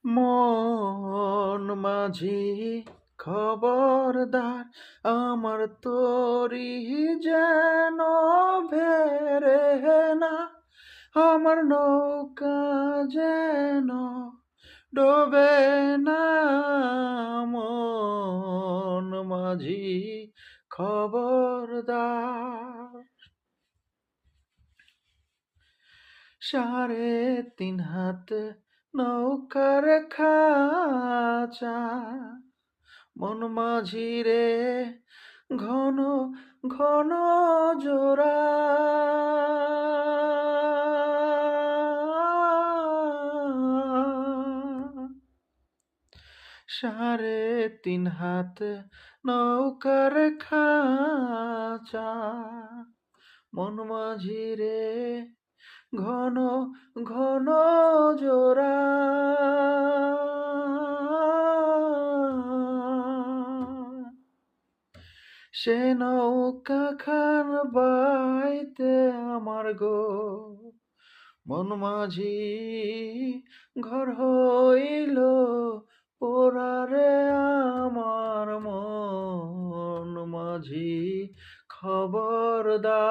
মন মাঝি খবরদার, আমার তরি যেন ভেরে না, আমার নৌকা যেন ডোবে না। মন মাঝি খবরদার। 3.5 হাত নৌকার খাঁচা, মন মাঝি রে ঘন ঘন জোড়া। 3.5 হাত নৌকার খাঁচা, মন মাঝি রে ঘন ঘন জোড়া। সে নৌকা খান বাইতে আমার গো মন মাঝি ঘর হইল পোড়ারে। আমার মন মাঝি খবরদার।